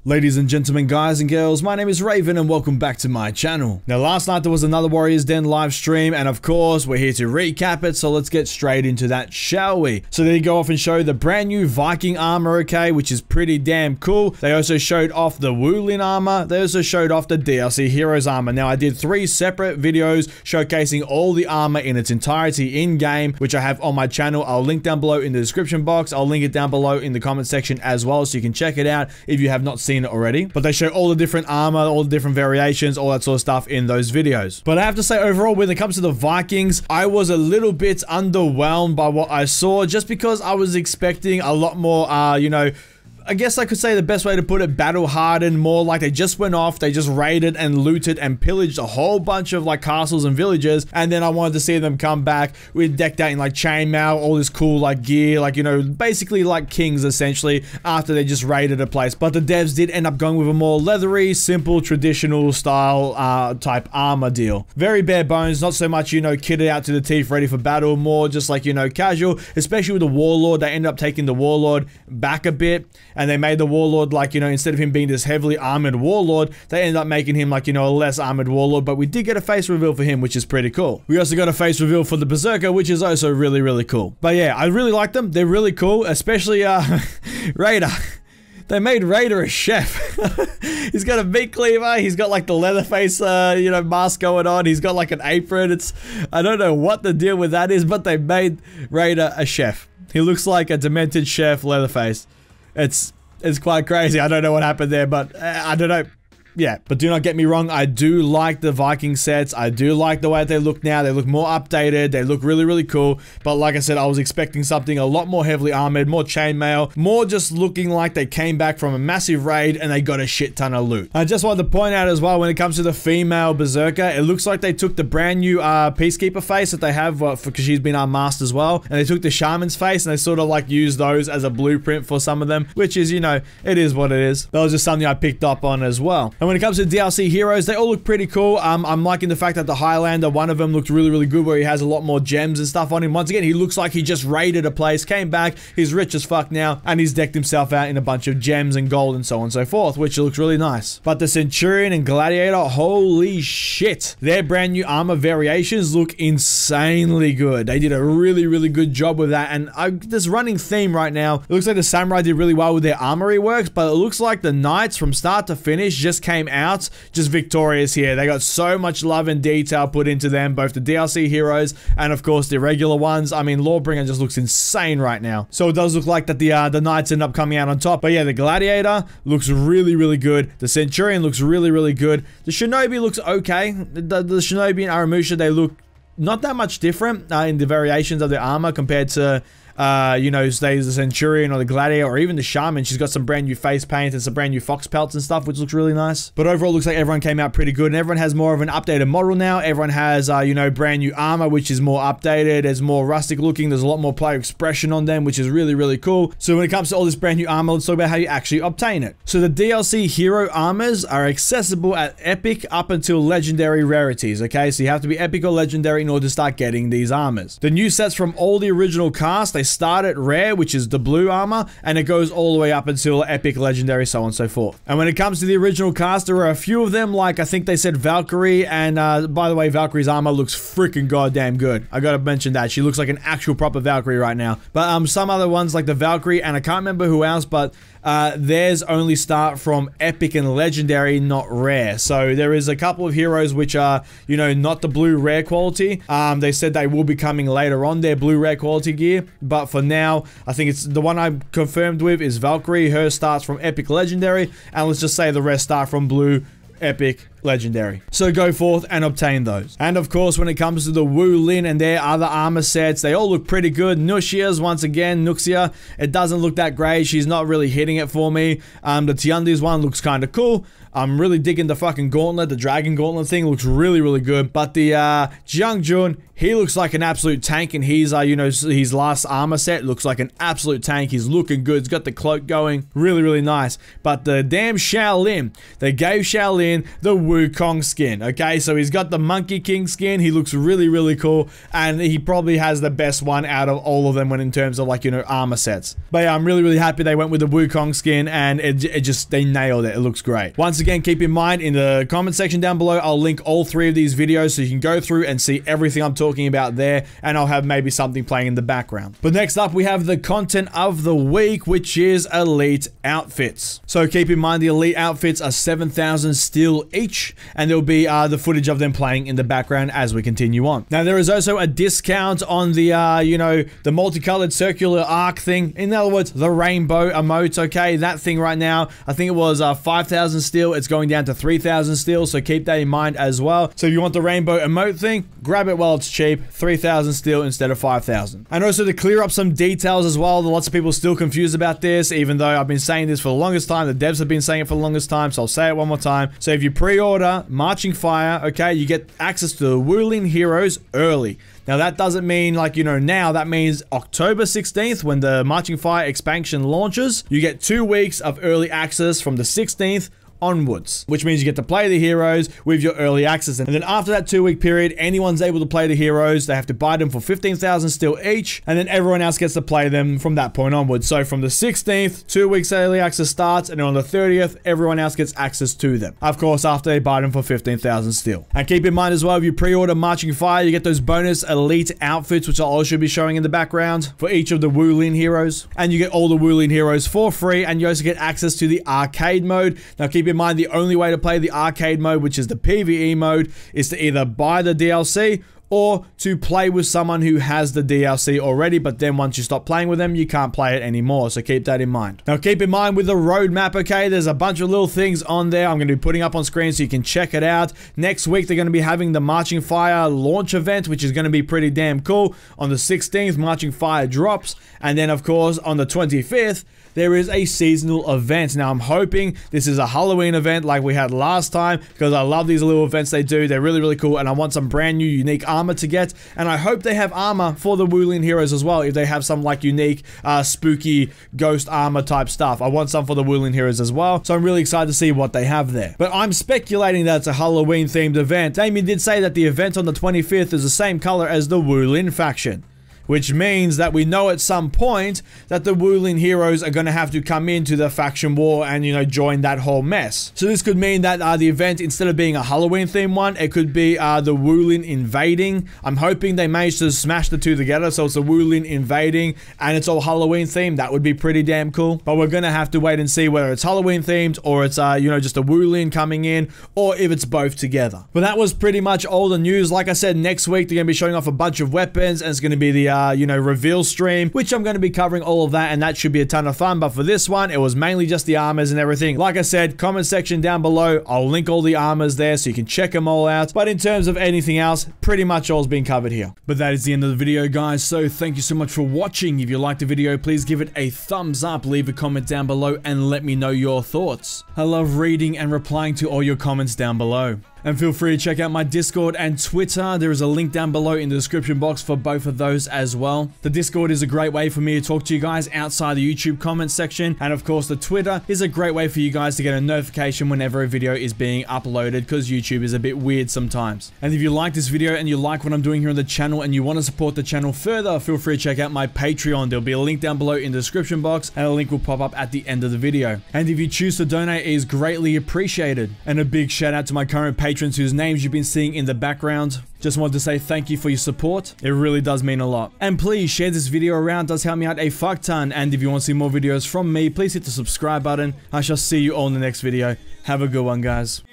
Ladies and gentlemen, guys and girls, my name is Raven and welcome back to my channel. Now last night there was another Warriors Den live stream and of course we're here to recap it, so let's get straight into that, shall we? So they go off and show the brand new Viking Armor, okay, which is pretty damn cool. They also showed off the Woolin Armor. They also showed off the DLC Heroes Armor. Now I did 3 separate videos showcasing all the armor in its entirety in-game, which I have on my channel. I'll link down below in the description box. I'll link it down below in the comment section as well, so you can check it out if you have not seen it already. But they show all the different armor, all the different variations, all that sort of stuff in those videos. But I have to say overall, when it comes to the Vikings, I was a little bit underwhelmed by what I saw, just because I was expecting a lot more, you know, I guess I could say the best way to put it, battle hardened, more like they just went off, they just raided and looted and pillaged a whole bunch of like castles and villages, and then I wanted to see them come back with decked out in like chainmail, all this cool like gear, like, you know, basically like kings essentially, after they just raided a place. But the devs did end up going with a more leathery, simple, traditional style type armor deal. Very bare bones, not so much, you know, kitted out to the teeth ready for battle, more just like, you know, casual, especially with the Warlord. They ended up taking the Warlord back a bit, and they made the Warlord, like, you know, instead of him being this heavily armored Warlord, they ended up making him like, you know, a less armored Warlord. But we did get a face reveal for him, which is pretty cool. We also got a face reveal for the Berserker, which is also really, really cool. But yeah, I really like them. They're really cool, especially Raider. They made Raider a chef. He's got a meat cleaver. He's got like the Leatherface, you know, mask going on. He's got like an apron. I don't know what the deal with that is, but they made Raider a chef. He looks like a demented chef, Leatherface. It's quite crazy. I don't know what happened there, but I don't know. Yeah, but do not get me wrong, I do like the Viking sets. I do like the way they look now. They look more updated. They look really, really cool. But like I said, I was expecting something a lot more heavily armored, more chainmail, more just looking like they came back from a massive raid and they got a shit ton of loot. I just wanted to point out as well, when it comes to the female Berserker, it looks like they took the brand new Peacekeeper face that they have, because she's been unmasked as well, and they took the Shaman's face and they sort of like used those as a blueprint for some of them, which is, you know, it is what it is. That was just something I picked up on as well. And when it comes to DLC heroes, they all look pretty cool. I'm liking the fact that the Highlander, one of them looked really, really good, where he has a lot more gems and stuff on him. Once again, he looks like he just raided a place, came back, he's rich as fuck now, and he's decked himself out in a bunch of gems and gold and so on and so forth, which looks really nice. But the Centurion and Gladiator, holy shit. Their brand new armor variations look insanely good. They did a really, really good job with that, and this running theme right now, it looks like the Samurai did really well with their armory works, but it looks like the Knights from start to finish just came out just victorious here. They got so much love and detail put into them, both the DLC heroes and of course the regular ones. I mean, Lawbringer just looks insane right now. So it does look like that the Knights end up coming out on top. But yeah, the Gladiator looks really, really good. The Centurion looks really, really good. The Shinobi looks okay. The Shinobi and Aramusha, they look not that much different in the variations of their armor compared to you know, say the Centurion or the Gladiator or even the Shaman. She's got some brand new face paint and some brand new fox pelts and stuff, which looks really nice. But overall, looks like everyone came out pretty good, and everyone has more of an updated model now. Everyone has, you know, brand new armor, which is more updated. It's more rustic looking. There's a lot more player expression on them, which is really, really cool. So when it comes to all this brand new armor, let's talk about how you actually obtain it. So the DLC hero armors are accessible at epic up until legendary rarities, okay? So you have to be epic or legendary in order to start getting these armors. The new sets from all the original cast, they start at rare, which is the blue armor, and it goes all the way up until epic, legendary, so on and so forth. And when it comes to the original cast, there are a few of them, like I think they said Valkyrie, and by the way, Valkyrie's armor looks freaking goddamn good. I gotta mention that. She looks like an actual proper Valkyrie right now. But some other ones like the Valkyrie, and I can't remember who else, but theirs only start from epic and legendary, not rare. So there is a couple of heroes which are, you know, not the blue rare quality. They said they will be coming later on, their blue rare quality gear, but for now, I think it's the one I'm confirmed with is Valkyrie. Her starts from epic legendary, and let's just say the rest start from blue, epic, legendary. So go forth and obtain those. And of course, when it comes to the Wu Lin and their other armor sets, they all look pretty good. Nuxia's, once again, Nuxia, it doesn't look that great. She's not really hitting it for me. The Tiandi's one looks kind of cool. I'm really digging the fucking gauntlet. The dragon gauntlet thing looks really, really good. But the Jiangjun, he looks like an absolute tank, and he's, you know, his last armor set looks like an absolute tank. He's looking good. He's got the cloak going. Really, really nice. But the damn Shaolin, they gave Shaolin the Wukong skin, okay? So he's got the Monkey King skin. He looks really, really cool, and he probably has the best one out of all of them when in terms of, like, you know, armor sets. But yeah, I'm really, really happy they went with the Wukong skin, and it just, they nailed it. It looks great. Once again, keep in mind, in the comment section down below, I'll link all 3 of these videos so you can go through and see everything I'm talking about there, and I'll have maybe something playing in the background. But next up, we have the content of the week, which is elite outfits. So keep in mind, the elite outfits are 7,000 steel each, and there'll be the footage of them playing in the background as we continue on. Now, there is also a discount on the, you know, the multicolored circular arc thing. In other words, the rainbow emotes, okay? That thing right now, I think it was 5,000 steel. It's going down to 3,000 steel, so keep that in mind as well. So if you want the rainbow emote thing, grab it while it's cheap. 3,000 steel instead of 5,000. And also to clear up some details as well, lots of people are still confused about this, even though I've been saying this for the longest time. The devs have been saying it for the longest time, so I'll say it one more time. So if you pre-order Marching Fire, okay, you get access to the Wu Lin heroes early. Now, that doesn't mean, like, you know, now. That means October 16th, when the Marching Fire expansion launches, you get 2 weeks of early access from the 16th onwards, which means you get to play the heroes with your early access. And then after that 2-week period, anyone's able to play the heroes. They have to buy them for 15,000 steel each, and then everyone else gets to play them from that point onwards. So from the 16th, 2 weeks early access starts, and then on the 30th, everyone else gets access to them. Of course, after they buy them for 15,000 steel. And keep in mind as well, if you pre-order Marching Fire, you get those bonus elite outfits, which I'll also be showing in the background for each of the Wu Lin heroes. And you get all the Wu Lin heroes for free, and you also get access to the arcade mode. Now, keep in mind, the only way to play the arcade mode, which is the PvE mode, is to either buy the DLC or to play with someone who has the DLC already, but then once you stop playing with them, you can't play it anymore, so keep that in mind. Now, keep in mind with the roadmap, okay, there's a bunch of little things on there I'm going to be putting up on screen so you can check it out. Next week, they're going to be having the Marching Fire launch event, which is going to be pretty damn cool. On the 16th, Marching Fire drops, and then, of course, on the 25th, there is a seasonal event. Now, I'm hoping this is a Halloween event like we had last time, because I love these little events they do. They're really, really cool, and I want some brand new, unique armor to get, and I hope they have armor for the Wu Lin heroes as well, if they have some, like, unique, spooky ghost armor type stuff. I want some for the Wu Lin heroes as well, so I'm really excited to see what they have there. But I'm speculating that it's a Halloween-themed event. Damien did say that the event on the 25th is the same color as the Wu Lin faction, which means that we know at some point that the Wu Lin heroes are going to have to come into the faction war and, you know, join that whole mess. So this could mean that the event, instead of being a Halloween themed one, it could be the Wu Lin invading. I'm hoping they managed to smash the two together, so it's the Wu Lin invading and it's all Halloween themed. That would be pretty damn cool. But we're going to have to wait and see whether it's Halloween themed or it's, you know, just a Wu Lin coming in, or if it's both together. But that was pretty much all the news. Like I said, next week they're going to be showing off a bunch of weapons, and it's going to be the you know, reveal stream, which I'm going to be covering all of that, and that should be a ton of fun. But for this one, it was mainly just the armors and everything. Like I said, comment section down below, I'll link all the armors there so you can check them all out. But in terms of anything else, pretty much all's been covered here. But that is the end of the video, guys, so thank you so much for watching. If you liked the video, please give it a thumbs up, leave a comment down below, and let me know your thoughts. I love reading and replying to all your comments down below. And feel free to check out my Discord and Twitter. There is a link down below in the description box for both of those as well. The Discord is a great way for me to talk to you guys outside the YouTube comments section. And of course, the Twitter is a great way for you guys to get a notification whenever a video is being uploaded, because YouTube is a bit weird sometimes. And if you like this video and you like what I'm doing here on the channel and you want to support the channel further, feel free to check out my Patreon. There'll be a link down below in the description box, and a link will pop up at the end of the video. And if you choose to donate, it is greatly appreciated. And a big shout out to my current patrons whose names you've been seeing in the background. Just wanted to say thank you for your support. It really does mean a lot. And please share this video around, it does help me out a fuck ton. And if you want to see more videos from me, please hit the subscribe button. I shall see you all in the next video. Have a good one, guys.